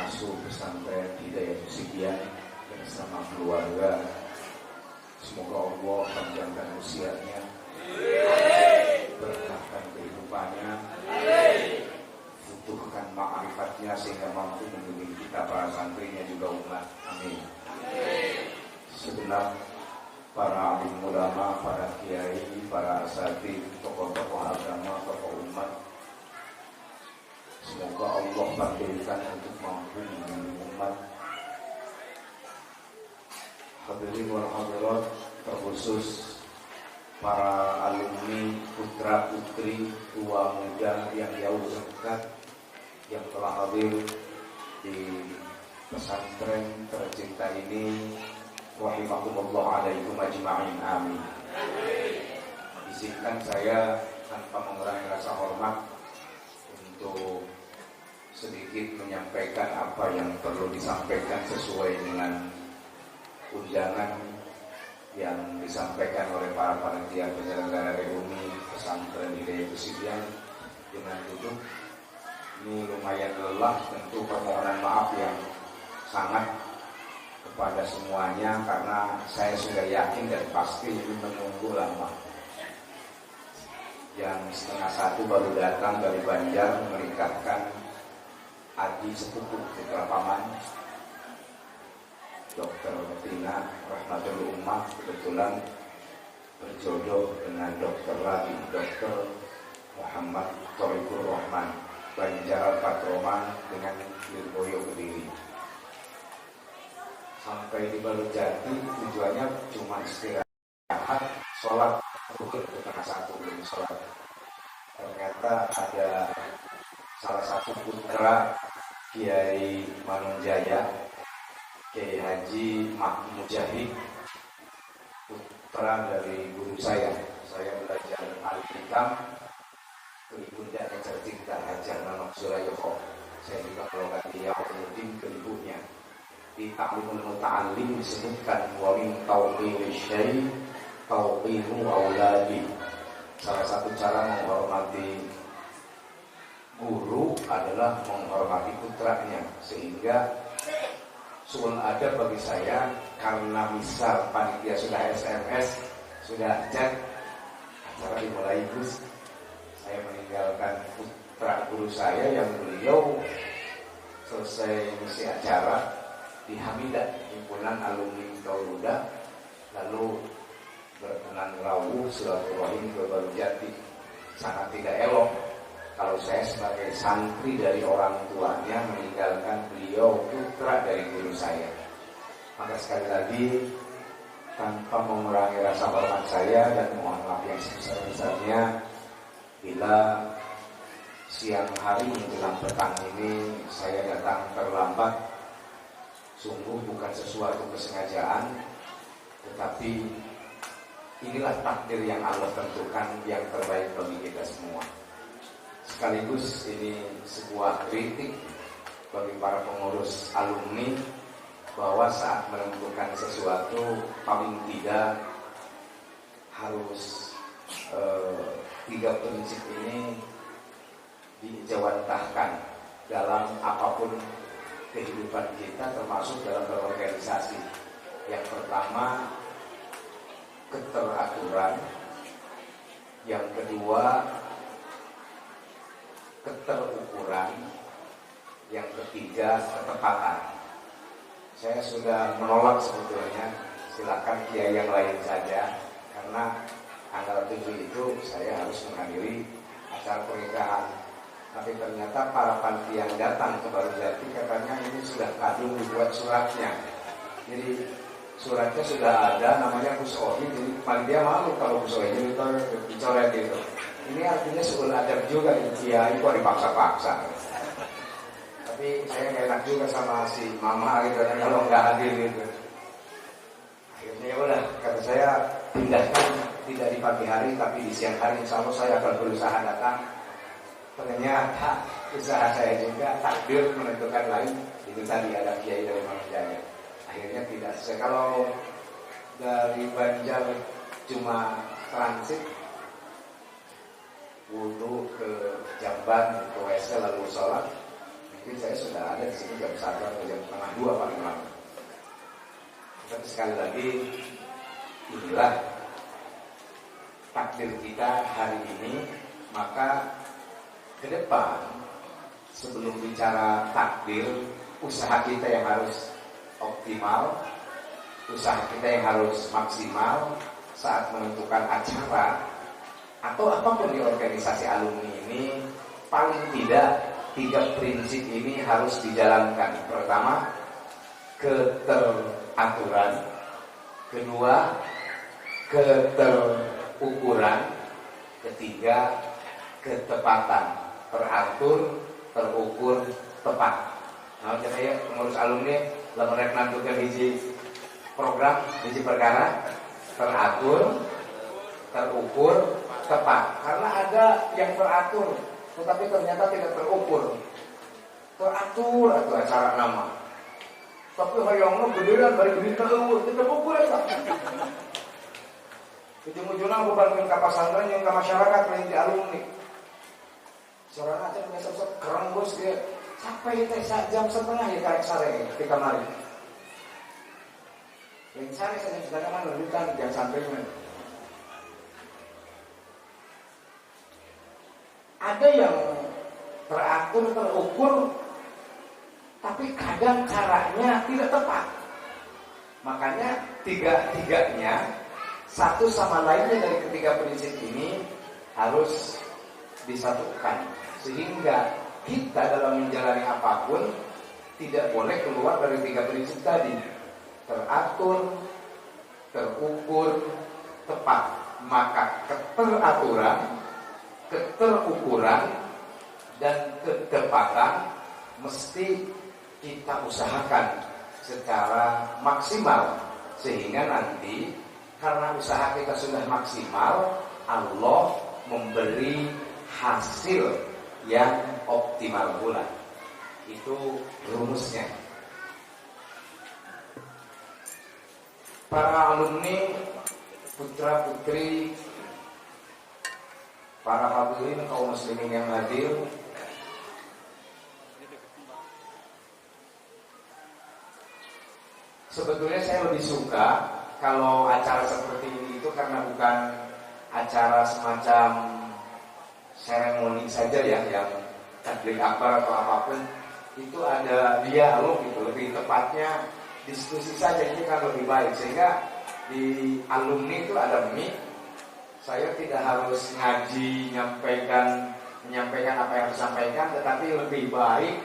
pengasuh pesantren Hidayah Susibian bersama keluarga. Semoga Allah panjangkan usianya, berkahkan kehidupannya, futuhkan ma'rifatnya sehingga mampu membimbing kita para santrinya juga umat. Amin. Segenap para alim ulama, para kiai, para asatidz, tokoh-tokoh agama, tokoh umat, semoga Allah takdirkan untuk mampu membimbing umat. Hadirin wal hadirat, terkhusus para alumni, putra putri, tua muda yang jauh dekat yang telah hadir di pesantren tercinta ini, rahimakumullah alaikum ajma'in, amin. Izinkan saya tanpa mengurangi rasa hormat untuk sedikit menyampaikan apa yang perlu disampaikan sesuai dengan undangan yang disampaikan oleh para panitia penyelenggara reuni pesantren Hidayah Susibian. Dengan duduk ini lumayan lelah, tentu permohonan maaf yang sangat kepada semuanya karena saya sudah yakin dan pasti ini menunggu lama. Yang 1:30 baru datang dari Banjar menikahkan adik sepupu putra paman Dr. Tina Rahmatul Ummah, kebetulan berjodoh dengan Dr. lagi, Dr. Muhammad Thorikur Rahman, Banjar Patroman dengan Lirboyo Kediri. Sampai di Balujati tujuannya cuma istirahat, sholat rutin setengah 1 belum sholat. Ternyata ada salah satu putra Kiai Manunjaya, Kiai Haji Mahmud Mujahid, putra dari guru saya belajar Al-Hikam ke ibundanya tercinta Hajar Nanok Surayoho. Saya juga melonggar dia kemudian ke ibunya. Di Ta'limul Muta'allim disebutkan wa min tauqiri syai tauqiru auladi. Salah satu cara menghormati guru adalah menghormati putranya, sehingga soal ada bagi saya karena misal panitia sudah SMS, sudah chat, acara dimulai Gus. Saya meninggalkan putra guru saya yang beliau selesai misi acara di Hamidah, himpunan alumni Tauluda, lalu berkenan rawuh silaturahim ke Balujati. Sangat tidak elok kalau saya sebagai santri dari orang tuanya meninggalkan beliau putra dari guru saya. Maka sekali lagi tanpa mengurangi rasa hormat saya dan mohon maaf yang sebesar-besarnya bila siang hari menjelang petang ini saya datang terlambat. Sungguh bukan sesuatu kesengajaan, tetapi inilah takdir yang Allah tentukan yang terbaik bagi kita semua. Sekaligus ini sebuah kritik bagi para pengurus alumni bahwa saat menentukan sesuatu paling tidak harus 3 prinsip ini dijawantahkan dalam apapun kehidupan kita, termasuk dalam berorganisasi. Yang pertama, keteraturan. Yang kedua, keterukuran. Yang ketiga, ketepatan. Saya sudah menolak sebetulnya, silakan kiai yang lain saja, karena tanggal 7 itu saya harus menghadiri acara pernikahan. Tapi ternyata para panitia yang datang ke Balujati katanya ini sudah kadung dibuat suratnya. Jadi suratnya sudah ada, namanya Gus Ohi, jadi panitia malu kalau Gus Ohi itu dicoret gitu. Ini artinya seul adab juga, kiai kok dipaksa-paksa. Tapi saya gak enak juga sama si mama gitu, kalau nggak hadir gitu. Akhirnya ya udah, kata saya pindahkan tidak di pagi hari tapi di siang hari, insya Allah saya akan berusaha datang. Ternyata usaha saya juga takdir menentukan lain. Itu tadi ada kiai dari Manunjaya. Akhirnya tidak sesuai. Kalau dari Banjar cuma transit, wudhu ke Jamban, ke WC lalu sholat, Mungkin saya sudah ada di sini jam 1 atau jam setengah 2 paling lama. Tapi sekali lagi, inilah takdir kita hari ini. Maka ke depan, sebelum bicara takdir, usaha kita yang harus optimal, usaha kita yang harus maksimal saat menentukan acara atau apapun di organisasi alumni ini. Paling tidak 3 prinsip ini harus dijalankan. Pertama, keteraturan. Kedua, keterukuran. Ketiga, ketepatan. Teratur, terukur, tepat. Nah, jadi pengurus alumni lemrek nantukeun hiji program, hiji perkara, teratur, terukur, tepat. Karena ada yang teratur, tetapi ternyata tidak terukur. Teratur atau acara nama, tapi hayangna gedean bari berita eueuh, tidak ukur eta. Ujung-ujungna beban ka pasantren yang ka masyarakat lain di alumni. Soalnya aja biasa keren bos dia sampai teh jam setengah ya karek sare kita mari. Yang sare saja sudah kan lanjutan jam sampainya. Ada yang teratur, terukur, tapi kadang caranya tidak tepat. Makanya tiga-tiganya satu sama lainnya dari ketiga prinsip ini harus disatukan. Sehingga kita dalam menjalani apapun tidak boleh keluar dari 3 prinsip tadi. Teratur, terukur, tepat. Maka keteraturan, keterukuran, dan ketepatan mesti kita usahakan secara maksimal. Sehingga nanti karena usaha kita sudah maksimal, Allah memberi hasil yang optimal pula. Itu rumusnya. Para alumni, putra putri, para hadirin kaum muslimin yang hadir, sebetulnya saya lebih suka kalau acara seperti ini itu karena bukan acara semacam seremoni saja ya, yang tabligh akbar atau apapun, itu ada dialog gitu, lebih tepatnya diskusi saja, ini kan lebih baik. Sehingga di alumni itu ada mic, saya tidak harus ngaji menyampaikan apa yang harus disampaikan, tetapi lebih baik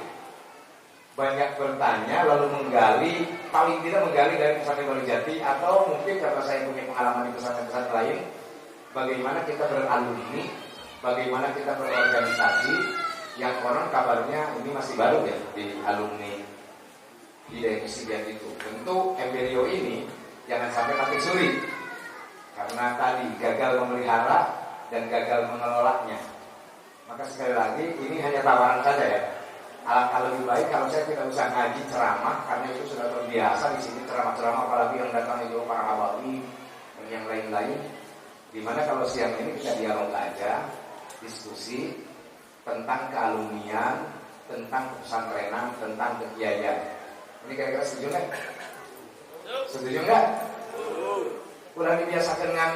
banyak bertanya lalu menggali, paling tidak menggali dari pesantren Barijati, atau mungkin karena saya punya pengalaman di pesantren-pesantren lain, bagaimana kita beralumni, bagaimana kita berorganisasi, yang konon kabarnya ini masih baru ya di alumni Hidayah Musibian itu. Tentu embrio ini jangan sampai mati suri, karena tadi gagal memelihara dan gagal mengelolanya. Maka sekali lagi ini hanya tawaran saja ya. Alangkah lebih baik kalau saya tidak usah ngaji ceramah, karena itu sudah terbiasa di sini ceramah-ceramah, apalagi yang datang itu para habaib dan yang lain-lain. Dimana kalau siang ini kita dialog aja, diskusi tentang kealumnian, tentang pesantrenan, tentang kekiaian. Ini kira-kira setuju nggak? Setuju nggak? Udah dibiasakan dengan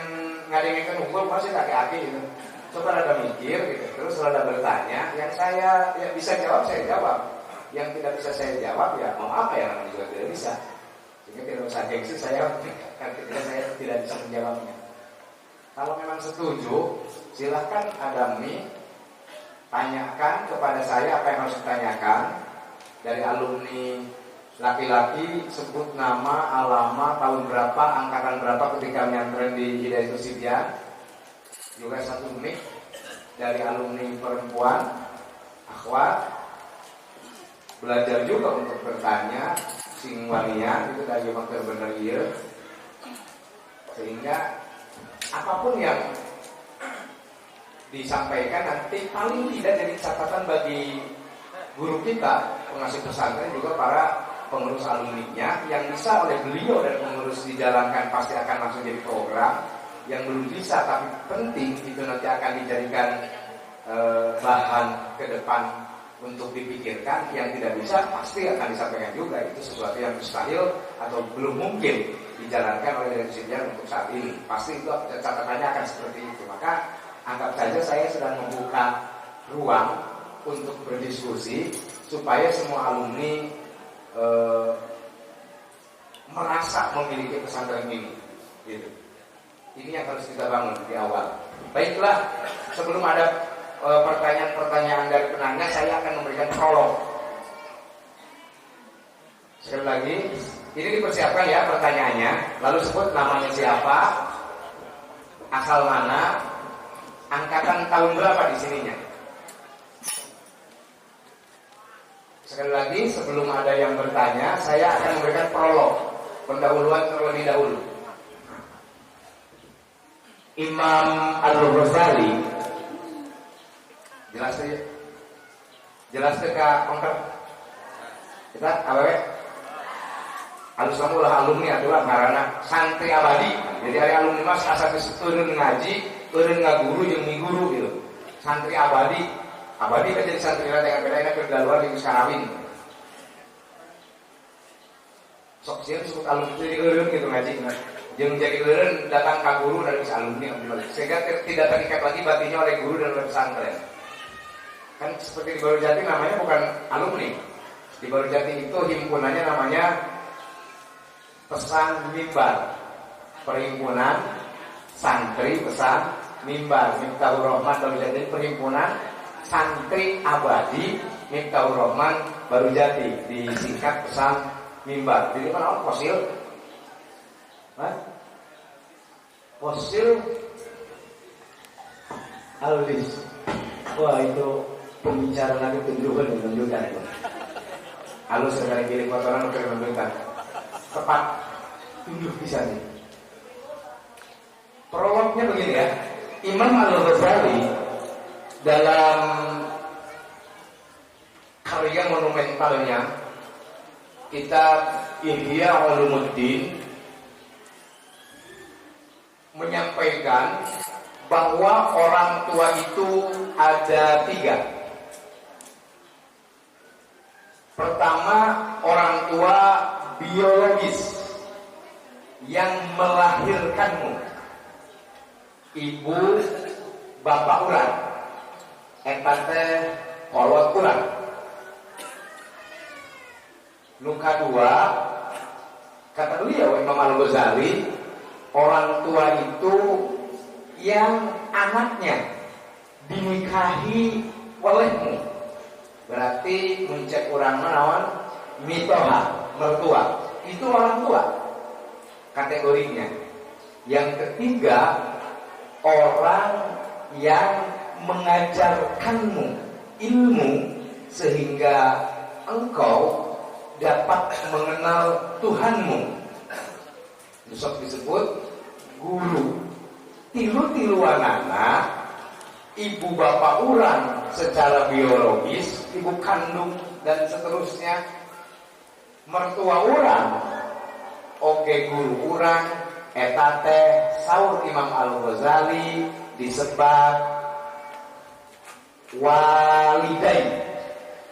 ngadengin hukum pasti kaki-kaki gitu. Coba ada mikir gitu, terus ada bertanya, yang saya bisa jawab saya jawab, yang tidak bisa saya jawab ya mau apa yang namanya juga tidak bisa. Sehingga tidak usah gengsi saya ketika saya tidak bisa menjawabnya. Kalau memang setuju, silahkan ada mic, tanyakan kepada saya apa yang harus ditanyakan. Dari alumni laki-laki, sebut nama, alamat, tahun berapa, angkatan berapa ketika nyantren di Hidayah Musibian. Juga satu mic dari alumni perempuan, akhwat, belajar juga untuk bertanya, sing wanian, itu dari maksud bener iya. Sehingga apapun yang disampaikan nanti paling tidak jadi catatan bagi guru kita, pengasuh pesantren, juga para pengurus alumninya, yang bisa oleh beliau dan pengurus dijalankan pasti akan langsung jadi program. Yang belum bisa tapi penting itu nanti akan dijadikan bahan ke depan untuk dipikirkan, yang tidak bisa pasti akan disampaikan juga. Itu sesuatu yang mustahil atau belum mungkin dijalankan oleh Direksi Jenderal untuk saat ini. Pasti itu catatannya akan seperti itu. Maka anggap saja saya sedang membuka ruang untuk berdiskusi supaya semua alumni merasa memiliki pesantren ini, gitu. Ini yang harus kita bangun di awal. Baiklah, sebelum ada pertanyaan-pertanyaan dari penanya, saya akan memberikan prolog. Sekali lagi, ini dipersiapkan ya pertanyaannya. Lalu sebut namanya siapa, asal mana, angkatan tahun berapa di sininya. Sekali lagi, sebelum ada yang bertanya, saya akan memberikan prolog, pendahuluan terlebih dahulu. Imam Al-Ghazali, jelas saja, jelas teka ongkar kita awewe alus kamu lah alumni adalah karena santri abadi. Jadi ada alumni mas asal turun ngaji, turun ngaguru yang guru gitu. Santri abadi, abadi kan jadi santri dengan bedanya kegaluan di Sarawin. Sok sih disebut alumni jadi turun gitu ngaji. Yang jadi guru datang ke guru dari alumni sehingga tidak terikat lagi batinnya oleh guru dan oleh pesantren. Kan seperti di Barujati namanya bukan alumni. Di Barujati itu himpunannya namanya Pesan Mimbar, Perhimpunan Santri Pesan Mimbar. Miftahur Rahman Barujati, Perhimpunan Santri Abadi Miftahur Rahman Barujati, disingkat Pesan Mimbar. Jadi kan fosil. Fosil Alis. Wah, itu pembicaraan lagi tunjukkan itu. Halus sekali kiri kotoran untuk menunjukkan. Tepat tunjuk bisa nih. Prolognya begini ya. Imam Al-Ghazali dalam karya monumentalnya kitab Ihya Ulumuddin menyampaikan bahwa orang tua itu ada 3. Pertama, orang tua biologis yang melahirkanmu, ibu bapak urang, eta teh kolot urang. Nu kadua, kata beliau Imam Al-Ghazali, orang tua itu yang anaknya dinikahi olehmu. Berarti mencek orang menawan mitoha, mertua. Itu orang tua kategorinya. Yang ketiga, orang yang mengajarkanmu ilmu sehingga engkau dapat mengenal Tuhanmu. Besok disebut guru. Tilu-tiluanana ibu bapak urang secara biologis, ibu kandung dan seterusnya, mertua urang oke guru urang, eta teh saur Imam Al-Ghazali disebat walidai,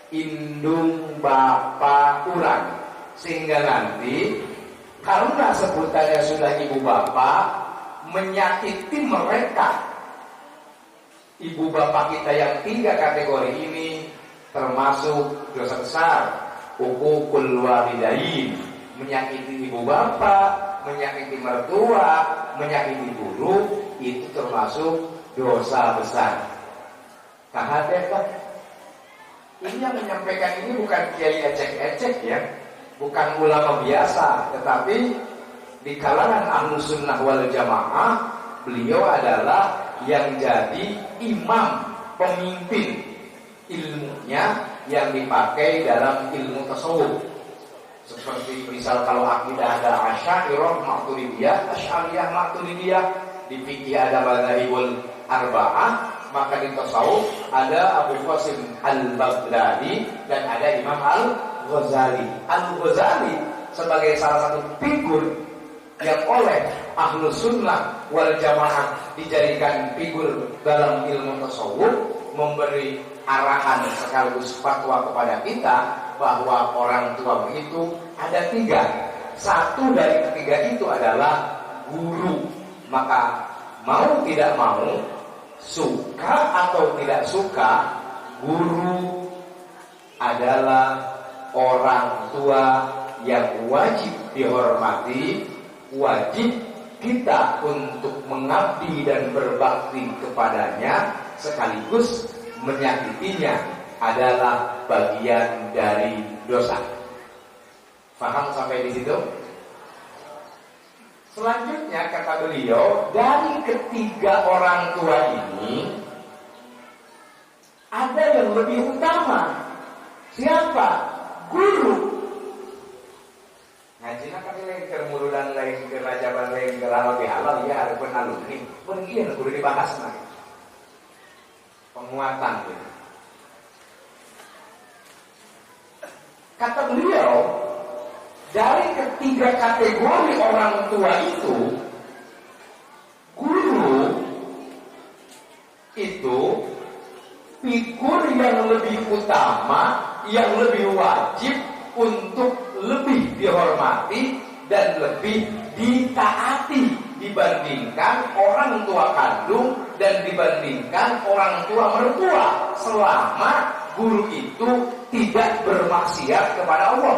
indung bapak urang. Sehingga nanti karena sebutannya sudah ibu bapak, menyakiti mereka. Ibu bapak kita yang 3 kategori ini termasuk dosa besar, uququl walidain, menyakiti ibu bapak, menyakiti mertua, menyakiti guru, itu termasuk dosa besar. Kahadekat. Ini yang menyampaikan ini bukan kiai ecek-ecek ya, bukan ulama biasa, tetapi di kalangan Ahlus Sunnah wal Jamaah, beliau adalah yang jadi imam, pemimpin ilmunya yang dipakai dalam ilmu tasawuf. Seperti misal kalau akidah ada Asy'ariyah, Maturidiyah, Asy'ariyah, Maturidiyah, di fikih ada Madzhabul Arba'ah, maka di tasawuf ada Abu Qasim Al-Baghdadi dan ada Imam Al-Ghazali. Al-Ghazali sebagai salah satu figur yang oleh Ahlus Sunnah wal Jamaah dijadikan figur dalam ilmu tasawuf, memberi arahan sekaligus fatwa kepada kita bahwa orang tua itu ada 3. Satu dari ketiga itu adalah guru. Maka mau tidak mau, suka atau tidak suka, guru adalah orang tua yang wajib dihormati, wajib kita untuk mengabdi dan berbakti kepadanya, sekaligus menyakitinya adalah bagian dari dosa. Paham sampai di situ? Selanjutnya kata beliau, dari ketiga orang tua ini ada yang lebih utama. Siapa? Guru. Ngajinya kan lain ke murudan lain ke rajaban lain ke halal di halal ya ada pun alumni. Mungkin guru dibahas lagi. Penguatan gitu. Kata beliau, dari ketiga kategori orang tua itu, guru itu figur yang lebih utama, yang lebih wajib untuk lebih dihormati dan lebih ditaati dibandingkan orang tua kandung dan dibandingkan orang tua mertua, selama guru itu tidak bermaksiat kepada Allah.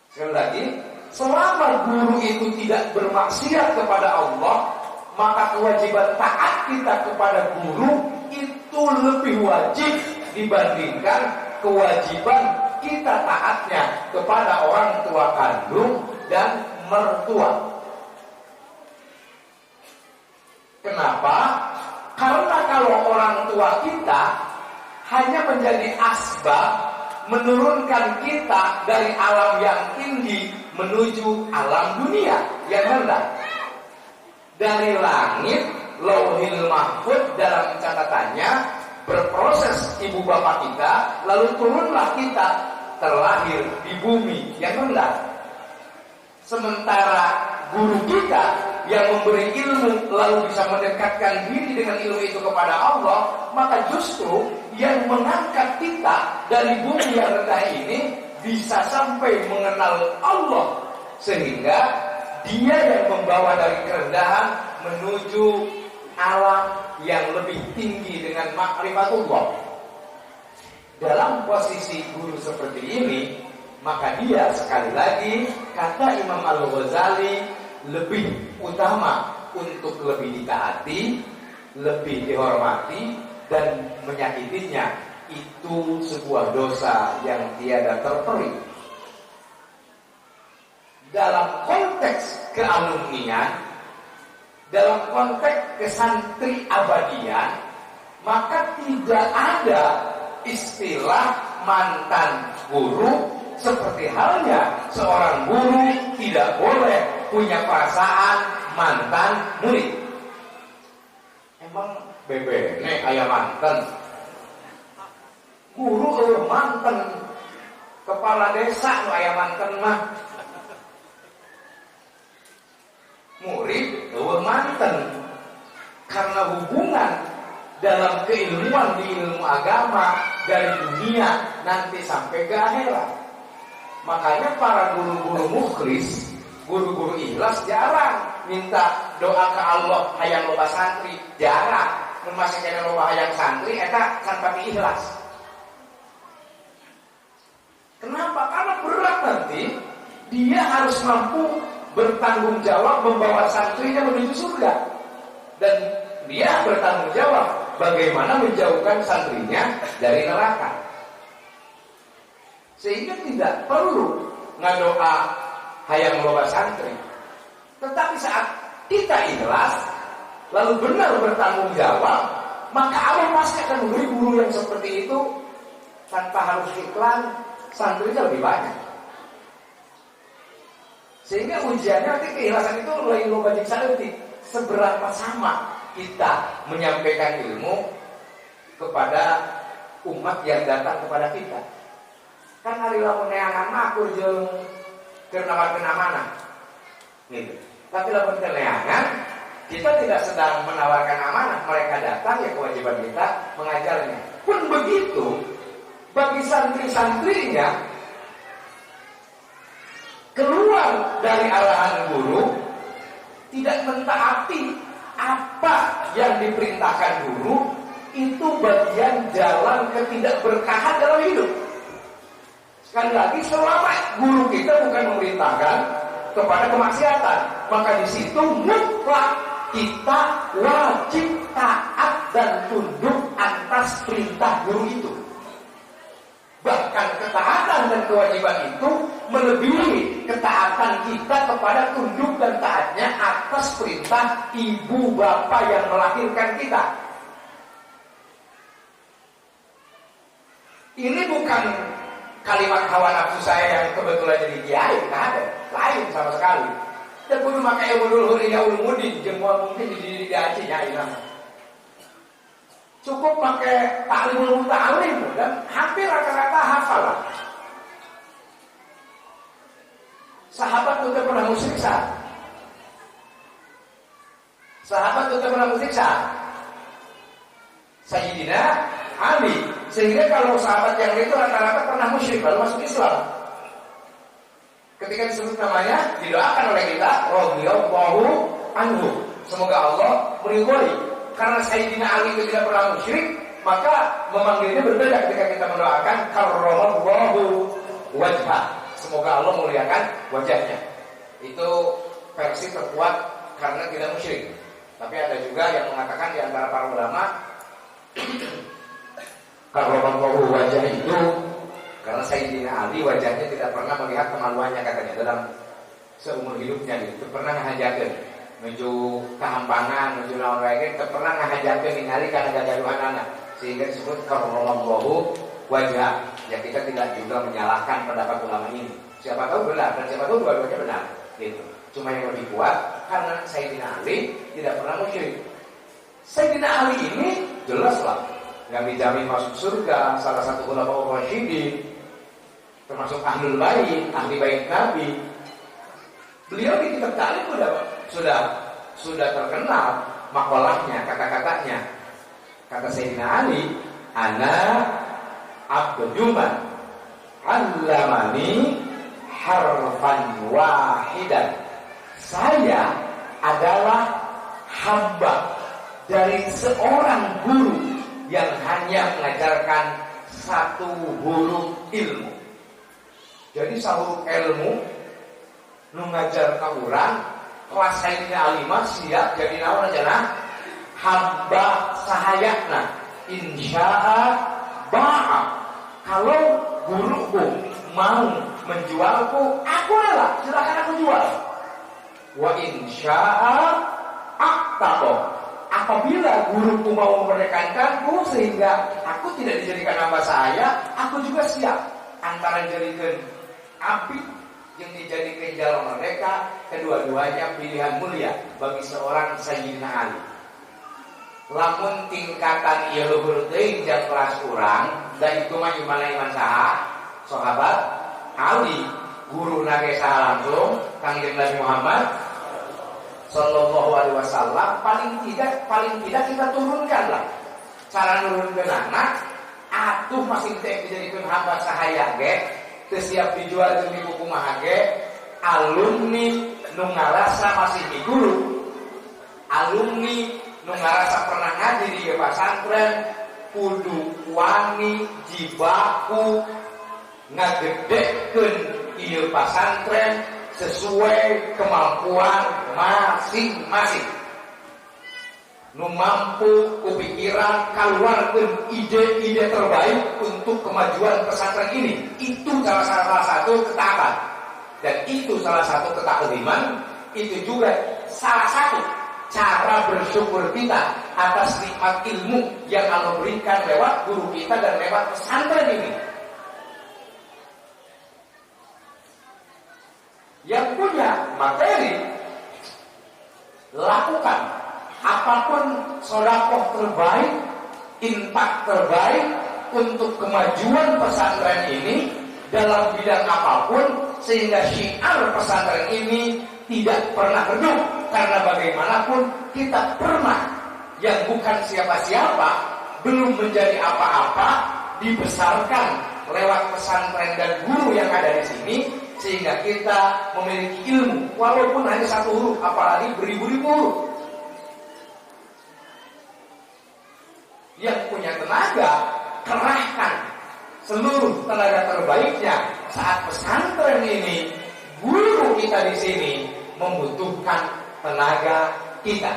Sekali lagi, selama guru itu tidak bermaksiat kepada Allah, maka kewajiban taat kita kepada guru itu lebih wajib dibandingkan kewajiban kita taatnya kepada orang tua kandung dan mertua. Kenapa? Karena kalau orang tua kita hanya menjadi asbab menurunkan kita dari alam yang tinggi menuju alam dunia yang rendah. Dari langit, Lauhil Mahfuz dalam catatannya berproses ibu bapak kita, lalu turunlah kita terlahir di bumi yang rendah. Sementara guru kita yang memberi ilmu lalu bisa mendekatkan diri dengan ilmu itu kepada Allah, maka justru yang mengangkat kita dari bumi yang rendah ini bisa sampai mengenal Allah, sehingga dia yang membawa dari kerendahan menuju alam yang lebih tinggi dengan makrifatullah. Dalam posisi guru seperti ini, maka dia sekali lagi kata Imam Al-Ghazali lebih utama untuk lebih ditaati, lebih dihormati dan menyakitinya. Itu sebuah dosa yang tiada terperi. Dalam konteks kealumnian, dalam konteks kesantri abadian, maka tidak ada istilah mantan guru. Seperti halnya seorang guru tidak boleh punya perasaan mantan murid. Emang bebe nek aya mantan guru mantan kepala desa nu aya mantan mah murid mantan, karena hubungan dalam keilmuan di ilmu agama dari dunia nanti sampai ke akhirat. Makanya para guru-guru mukhlis, guru-guru ikhlas jarang minta doa ke Allah hayang loba santri, jarang. Mun masih kena loba hayang santri eta can pati ikhlas. Kenapa? Karena berat nanti dia harus mampu bertanggung jawab membawa santrinya menuju surga. Dan dia bertanggung jawab bagaimana menjauhkan santrinya dari neraka. Sehingga tidak perlu ngadoa hayang loba santri. Tetapi saat kita ikhlas lalu benar bertanggung jawab, maka Allah pasti akan memberi guru yang seperti itu tanpa harus iklan, santrinya lebih banyak. Sehingga ujiannya nanti keikhlasan itu lain loba jiksaleutik. Seberapa sama kita menyampaikan ilmu kepada umat yang datang kepada kita. Kan hari lamun neangan makur jeung keur nawarkeun amanah. Gitu. Tapi lamun teu neangan Kita tidak sedang menawarkan amanah, mereka datang, ya kewajiban kita mengajarnya. Pun begitu, bagi santri-santrinya, keluar dari arahan guru, tidak mentaati apa yang diperintahkan guru, itu bagian jalan ketidakberkahan dalam hidup. Sekali lagi, selama guru kita bukan memerintahkan kepada kemaksiatan, maka di situ mutlak kita wajib taat dan tunduk atas perintah guru itu. Bahkan ketaatan dan kewajiban itu melebihi ketaatan kita kepada tunduk dan taatnya atas perintah ibu bapak yang melahirkan kita. Ini bukan kalimat hawa nafsu saya yang kebetulan jadi kiai, nggak ada, lain sama sekali. Dan kudu makai ulul huri ya ulumudin, jengkol mungkin di Aceh nyai nama. Cukup pakai ta'limul muta'alim dan hampir rata-rata hafal lah. Sahabat itu pernah musyrik sah. Sahabat itu pernah musyrik sah. Sayyidina Ali. Sehingga kalau sahabat yang itu rata-rata pernah musyrik lalu masuk Islam. Ketika disebut namanya, didoakan oleh kita, radhiyallahu anhu. Semoga Allah meridhoi. Karena Sayyidina Ali itu tidak pernah musyrik, maka memanggilnya berbeda ketika kita mendoakan karramallahu wajhah. Semoga Allah muliakan wajahnya. Itu versi terkuat karena tidak musyrik. Tapi ada juga yang mengatakan di antara para ulama karramallahu wajah itu karena Sayyidina Ali wajahnya tidak pernah melihat kemaluannya katanya dalam seumur hidupnya itu pernah ngajakeun menuju kehampangan, menuju lawan wae teu pernah ngajakeun ningali kana gagaduhan anak sehingga disebut karramallahu wajah. Ya kita tidak juga menyalahkan pendapat ulama ini. Siapa tahu benar dan siapa tahu dua-duanya benar gitu. Cuma yang lebih kuat karena Sayyidina Ali tidak pernah musyrik. Sayyidina Ali ini jelaslah yang dijamin masuk surga, salah satu ulama rasyidin, termasuk ahlul bait, ahli bait Nabi. Beliau di kitab Ta'lim sudah terkenal makalahnya, kata-katanya. Kata Sayyidina Ali, ana abduman allamani harfan wahidan. Saya adalah hamba dari seorang guru yang hanya mengajarkan satu huruf ilmu. Jadi sahuruf ilmu nu ngajar ka urang kelas Sayyidina Ali mah siap jadi naon aja hamba sahayana insya'a ba'a. Kalau guruku mau menjualku, aku rela, silakan aku jual. Wa insya'a aqtaqo. Apabila guruku mau memerdekakanku sehingga aku tidak dijadikan hamba saya, aku juga siap antara dijadikan abdi yang dijadikan jalan mereka, kedua-duanya pilihan mulia bagi seorang Sayyidina Ali. Lamun tingkatan ieu luhur teuing jeung kelas urang, da itu mah iman saha? Sahabat Ali, guru nage saha langsung Kangjeng Nabi Muhammad sallallahu alaihi wasallam. Paling tidak kita turunkanlah cara nurunkeun anak atuh masih teh dijadikeun hamba sahaya ge teu siap dijual jeung di buku mah ge alumni nu ngarasa masih di guru, alumni nu ngarasa pernah ngaji di pesantren kudu wani jibaku ngagedekeun ieu pesantren sesuai kemampuan masing-masing. Nu mampu kupikiran keluarkan ide-ide terbaik untuk kemajuan pesantren ini. Itu salah satu ketaatan. Dan itu salah satu ketakliman. Itu juga salah satu cara bersyukur kita atas nikmat ilmu yang Allah berikan lewat guru kita dan lewat pesantren ini. Yang punya materi, lakukan apapun sedekah terbaik, infak terbaik untuk kemajuan pesantren ini dalam bidang apapun, sehingga syiar pesantren ini tidak pernah redup. Karena bagaimanapun kita pernah yang bukan siapa-siapa, belum menjadi apa-apa, dibesarkan lewat pesantren dan guru yang ada di sini, sehingga kita memiliki ilmu walaupun hanya satu huruf, apalagi beribu-ribu huruf. Yang punya tenaga, kerahkan seluruh tenaga terbaiknya saat pesantren ini, guru kita di sini membutuhkan tenaga kita.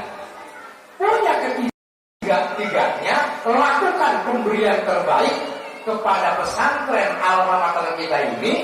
Punya ketiga-tiganya, lakukan pemberian terbaik kepada pesantren alma mater kita ini,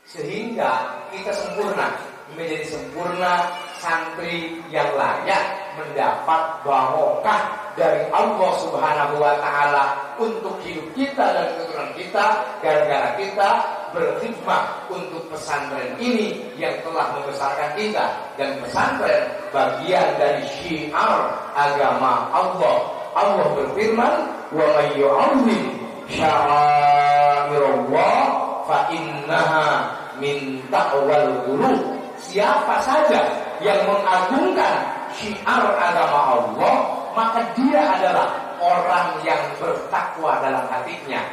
sehingga kita sempurna, menjadi sempurna santri yang layak mendapat barokah dari Allah Subhanahu wa Ta'ala untuk hidup kita dan keturunan kita, gara-gara kita berkhidmat untuk pesantren ini yang telah membesarkan kita. Dan pesantren bagian dari syiar agama Allah. Allah berfirman, wa may yu'azzim sya'airallah fa innaha min taqwal qulub. Siapa saja yang mengagungkan syiar agama Allah, maka dia adalah orang yang bertakwa dalam hatinya.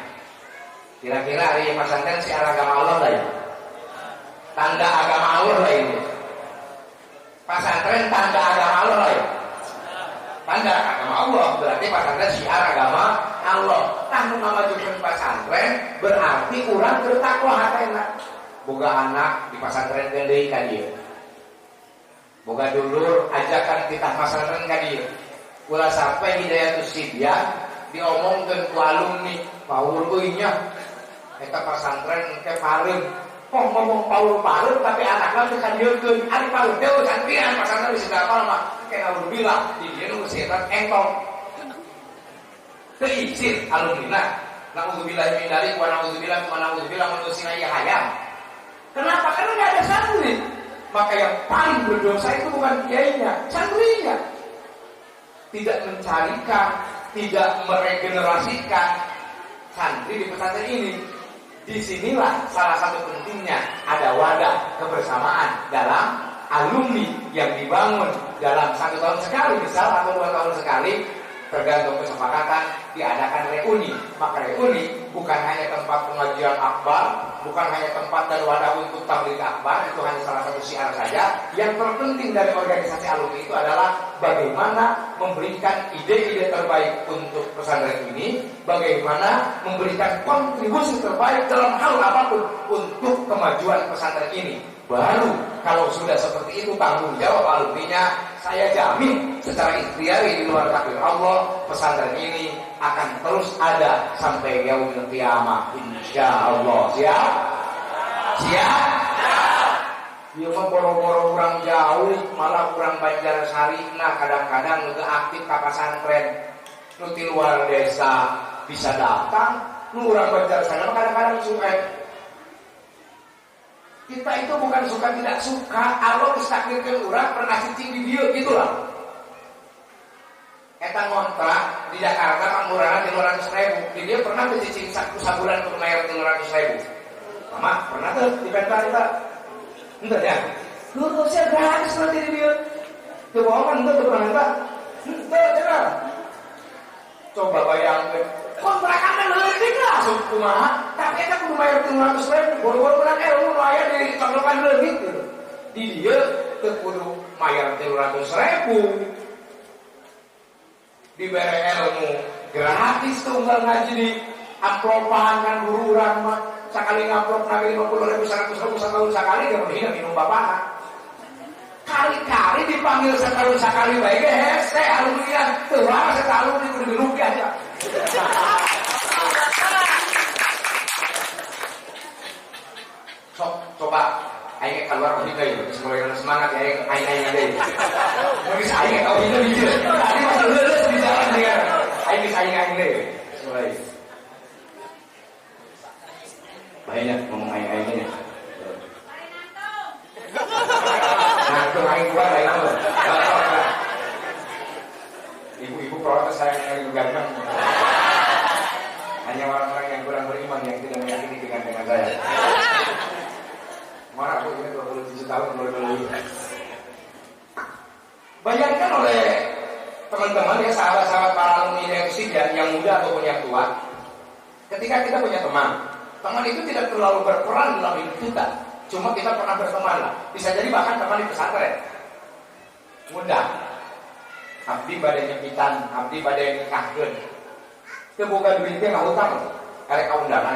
Kira-kira hari pesantren syiar agama Allah lah ya? Tanda agama Allah lah ini. Pesantren tanda agama Allah lah ya? Tanda agama Allah, berarti pesantren syiar agama Allah. Tanggung nama jukeun pesantren berarti urang bertakwa hatena. Boga anak di pesantren deui ka dieu. Boga dulur ajakan kita pesantren ka dieu. Ulah sampai Hidayatus Sibyan diomongkeun ku alumni, Paul euy nya eta pesantren ke pareum. Oh ngomong Paul pareum tapi anakna teu kadiekeun. Ari Paul teh cantian pesantren di Singapura mah kayak alhamdulillah di dieu nu setan engkong. Teu izin alumnina. Nauzubillah min dzalik wa nauzubillah manusia ya hayam. Kenapa? Karena nggak ada santri. Maka yang paling berdosa itu bukan kiainya, santrinya. Tidak mencarikan, tidak meregenerasikan santri di pesantren ini. Disinilah salah satu pentingnya ada wadah kebersamaan dalam alumni yang dibangun dalam 1 tahun sekali, misal atau 2 tahun sekali, tergantung kesepakatan diadakan reuni. Maka reuni bukan hanya tempat pengajian akbar, bukan hanya tempat dan wadah untuk tabligh akbar, itu hanya salah satu syiar saja. Yang terpenting dari organisasi alumni itu adalah bagaimana memberikan ide-ide terbaik untuk pesantren ini, bagaimana memberikan kontribusi terbaik dalam hal apapun untuk kemajuan pesantren ini. Baru kalau sudah seperti itu tanggung jawab alumninya, saya jamin secara ikhtiari di luar takdir Allah, pesantren ini akan terus ada sampai yaumil qiyamah insyaallah. Siap? Siap? Ieu mah boro-boro urang jauh, malah urang Banjarsari, nah kadang-kadang nu aktif ka pesantren. Nu di luar desa bisa datang, nu urang Banjarsari kadang-kadang suka. Kita itu bukan suka tidak suka, Allah distakdirkan urang pernah cicing di dieu gitulah. Eta ngontrak di Jakarta pangurana 300.000. Di dia pernah cicing sabulan untuk bayar 300.000. Mama pernah tuh di Pentar kita. Entar ya. Lu saya gratis nanti di dia. Tuh bohongan tuh pernah enggak? Tuh jelas. Coba bayangkan. Kontrakan leutik lah kumaha, tapi eta kudu bayar 300.000. Boro-boro pernah ilmu nu aya di coklokan leutik gitu. Di dia teu kudu bayar 300.000. Diberi ilmu gratis tunggal ngaji di amplopan kan guru urang mah sakali ngamplop nabi 50.000 100.000 setahun sekali gak menghina minum bapana. Kali-kali dipanggil setahun sekali bae ge hese alumni teu lah setahun di kudu dirugi aja. Coba aing keluar dari deui mulai semangat ya aing deui. Geus aing ka video hiji. Tadi masih leuleus di jalan dia. Aing geus aing deui. Mulai. Banyak ngomong aing ini. Nah, aing gua lain apa? Ibu-ibu protes saya yang ganteng. Hanya orang-orang yang kurang beriman yang tidak meyakini dengan saya. Marah aku ini 27 tahun baru tua. Ketika kita punya teman itu tidak terlalu berperan dalam hidup kita. Cuma kita pernah berteman lah. Bisa jadi bahkan teman di pesantren. Mudah. Abdi badai nyepitan, abdi badai nikahkeun. Teu boga duitnya nggak hutang, karek kaundangan.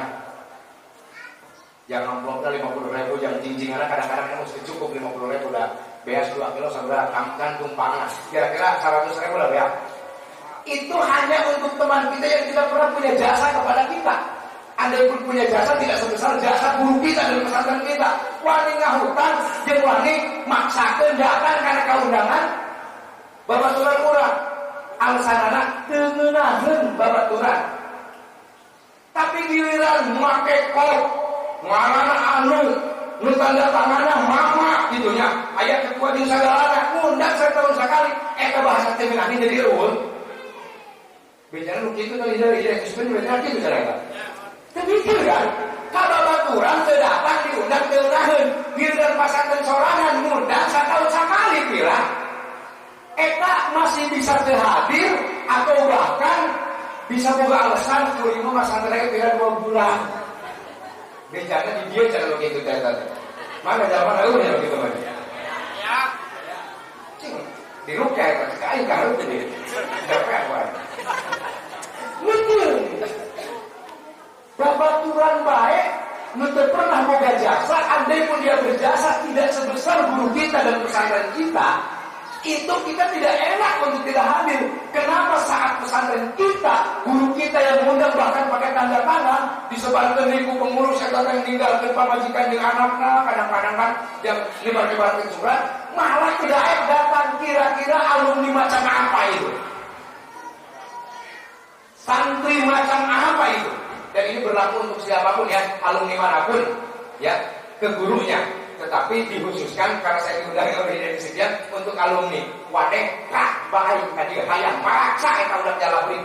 Yang amplopnya 50.000, yang jinjingannya kadang-kadang mesti cukup 50.000 udah beas 2 kilo saudara kantung panas. Kira-kira 100.000 lah ya. Itu hanya untuk teman kita yang tidak pernah punya jasa kepada kita. Andai pun punya jasa tidak sebesar jasa guru kita dan pesantren kita. Wani ngahutang, jeung wani maksakeun datang karena kaundangan. Babaturan urang, alasanana teu ngeunaheun babaturan. Tapi giliran make kod, ngaranna anu, nu tanda tanganna mama gitunya. Aya ketua jeung sagalana ngundang setahun sekali. Eta bahasa teh minangni jadi eueun. Bicara nu kitu teh ieu sebenarnya bener kitu cara eta. Teu mikir kan? Ka babaturan teu datang diundang teu ngeunaheun. Giliran pasantren sorangan ngundang setahun sekali pira. Eta masih bisa terhadir atau bahkan bisa buka alasan kelima masa mereka kira 2 bulan. Bencana di dia cara begitu ternyata. Mana zaman lalu ya begitu mana? Ya. Cing, di rukai kain karut ini. Capek apa? Betul. Babaturan baik, nuntut pernah boga jasa. Andai pun dia berjasa tidak sebesar guru kita dan pesantren kita. Itu kita tidak enak untuk tidak hadir. Kenapa saat pesantren kita, guru kita yang mengundang bahkan pakai tanda tangan, disebarkan ribu pengurus yang datang meninggalkan pamajikan dengan anaknya, kadang-kadang kan yang nyebar-nyebarkan surat, malah tidak datang. Kira-kira alumni macam apa itu? Santri macam apa itu? Dan ini berlaku untuk siapapun ya, alumni manapun ya, ke gurunya. Tetapi dikhususkan karena saya diundang oleh dari sekian untuk alumni. Wadeh kak baik tadi hayang maksa eta udah jalabri.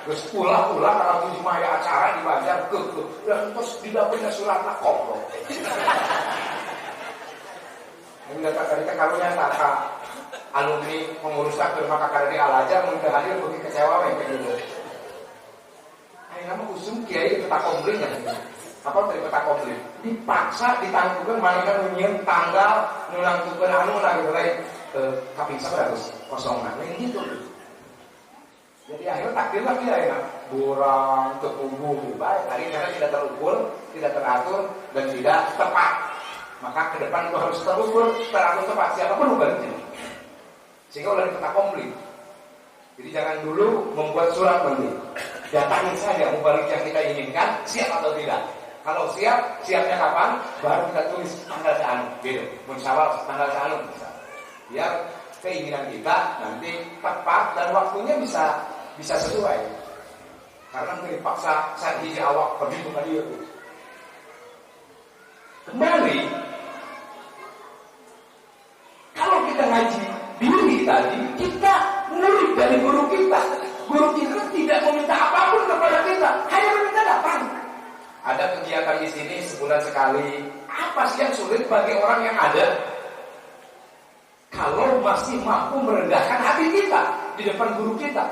Terus pula-pula kalau tujuh maya acara di Banjar ke dan terus tidak punya surat koplok. Ini data tadi karunya kakak alumni pengurus takbir maka dari Al-Azhar mudah hadir bagi kecewa kayak gitu. Ayo nama usum kiai kita komplain ya. Apa dari peta komplit dipaksa ditangguhkan malaikat nyium tanggal nulangtukeun anu lah gitu lain kaping sabaratus kosongan lain gitu. Jadi akhirnya takdir lagi ya burang ketumbuh baik hari karena tidak terukur, tidak teratur dan tidak tepat. Maka ke depan itu harus terukur, teratur tepat siapapun berarti. Sehingga udah peta komplit. Jadi jangan dulu membuat surat nanti. Datangin saja mubalik yang kita inginkan siap atau tidak. Kalau siap, siapnya kapan? Baru kita tulis tanggal seanu, gitu. Munsawal tanggal seanu, biar keinginan kita nanti tepat dan waktunya bisa sesuai. Karena dipaksa saat hiji awak pergi ke dia. Kembali, kalau kita ngaji diri tadi, kita murid dari guru kita. Guru kita tidak meminta apapun kepada kita, hanya meminta datang. Ada kegiatan di sini sebulan sekali. Apa sih yang sulit bagi orang yang ada? Kalau masih mampu merendahkan hati kita di depan guru kita.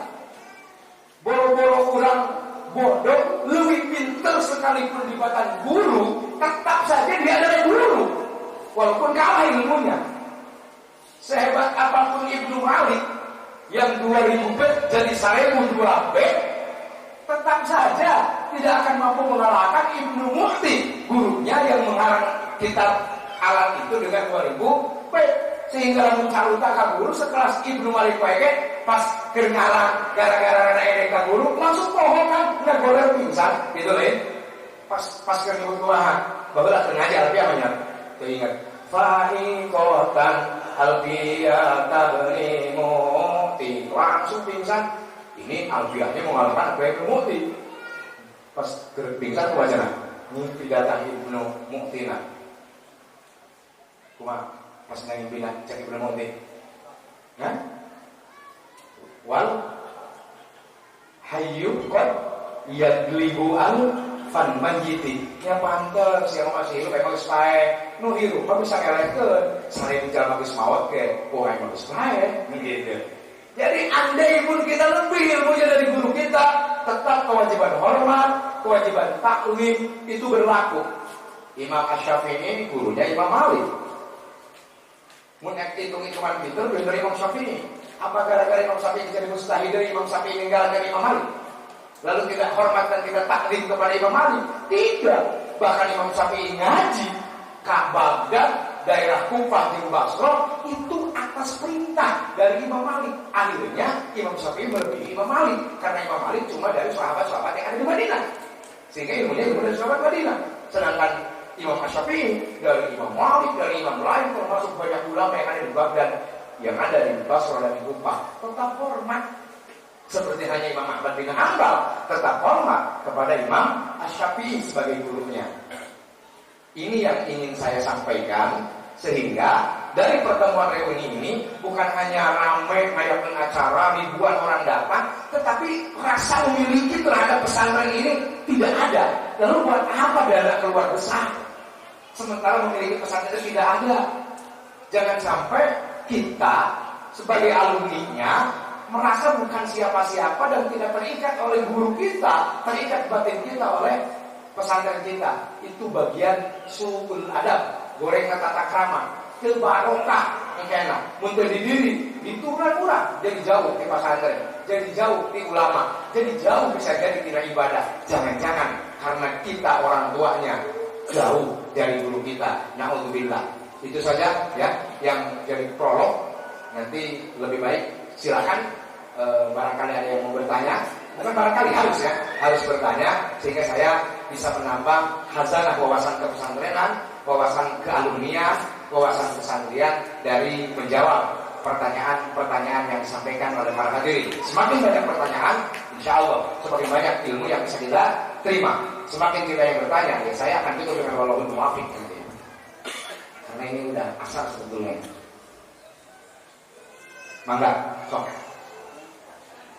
Boro-boro orang bodoh, lebih pintar sekalipun di depan guru, tetap saja dia adalah guru. Walaupun kalah ilmunya. Sehebat apapun Ibnu Malik yang 2000 bet jadi 1002 bet, tetap saja tidak akan mampu mengalahkan Ibnu Mukhti, gurunya yang mengarang kitab alat itu dengan 2000 bet. Sehingga mencaruta ka guru sekelas Ibnu Malik wae pas keur ngarang gara-gara ana edek ka guru langsung pohon kan ngegoler pingsan gitu lain. Pas keur nyebut kumaha baheula keur ngajar tapi amanya teu ingat fa'iqatan albiyata berimu langsung pingsan. Ini albiahnya mengalahkan Ibnu Mukhti. Pas keur pingsan wajana mimpi datang Ibnu Mukhtina kumaha pas nangin bina cek Ibnu Mukhti. Hah? Wal hayyu qad yadlibu al fan manjiti. Ya pantes yang masih hidup emang geus pae. Nu hirup mah bisa ngelehkeun. Sare bicara geus maot ge, poe mah geus pae gitu. Jadi andai pun kita lebih ilmunya dari guru kita, tetap kewajiban hormat, kewajiban taklim itu berlaku. Imam Asy-Syafi'i gurunya Imam Malik. Mun hitung-hitungan pinter dari Imam Syafi'i. Apa gara-gara Imam Syafi'i jadi mustahil dari Imam Syafi'i meninggalkan Imam Malik? Lalu kita hormat dan kita taklim kepada Imam Malik? Tidak. Bahkan Imam Syafi'i ngaji Ka'bah dan daerah Kufah di Basra itu atas perintah dari Imam Malik. Akhirnya Imam Syafi'i melebihi Imam Malik karena Imam Malik cuma dari sahabat-sahabat yang ada di Madinah, sehingga ilmunya dari sahabat Madinah. Sedangkan Imam Syafi'i dari Imam Malik, dari imam lain, termasuk banyak ulama yang ada di Baghdad, yang ada di Basra dan di Kufah, tetap hormat. Seperti hanya Imam Ahmad bin Hanbal tetap hormat kepada Imam Asy-Syafi'i sebagai gurunya. Ini yang ingin saya sampaikan, sehingga dari pertemuan reuni ini bukan hanya ramai kayak acara ribuan orang datang, tetapi rasa memiliki terhadap pesantren ini tidak ada. Lalu buat apa dana keluar besar sementara memiliki pesantren itu tidak ada? Jangan sampai kita sebagai alumninya merasa bukan siapa-siapa dan tidak terikat oleh guru kita, terikat batin kita oleh pesantren kita. Itu bagian su'ul adab, goreng tata krama, kebarokah yang enak, muntah di diri, diturun-turun, jadi jauh di pesantren, jadi jauh di ulama, jadi jauh bisa jadi tidak ibadah. Jangan-jangan karena kita orang tuanya jauh dari guru kita. Na'udzubillah. Itu saja ya yang jadi prolog. Nanti lebih baik silakan barangkali ada yang mau bertanya. Bukan barangkali, harus ya, harus bertanya sehingga saya bisa menambah khazanah wawasan kepesantrenan, wawasan kealumnian, wawasan pesantren dari menjawab pertanyaan-pertanyaan yang disampaikan oleh para hadirin. Semakin banyak pertanyaan, insya Allah semakin banyak ilmu yang bisa kita terima. Semakin kita yang bertanya, ya saya akan tutup dengan walaupun muafiq nanti. Karena ini udah asal sebetulnya. Mangga, sok.